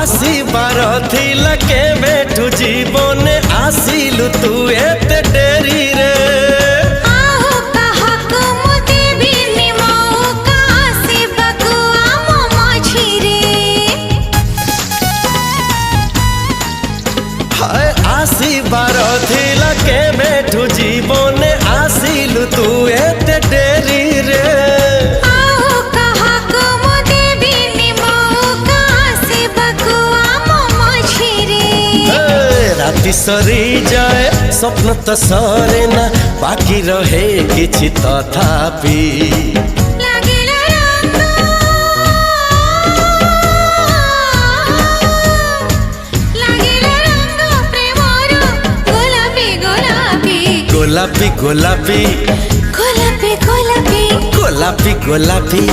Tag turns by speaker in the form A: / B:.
A: आसीबार थिला के बेठू जीवने आसिलु तू एते डेरी रे। आसीबार थिला के बेठू जीवने आसिलु तू एते डेरी रे। राति सरी जाए स्वप्न तो सरे ना बाकी रहे किछि तथापि। गोलापी गोलापी गोलापी गोलापी गोलापी गोलापी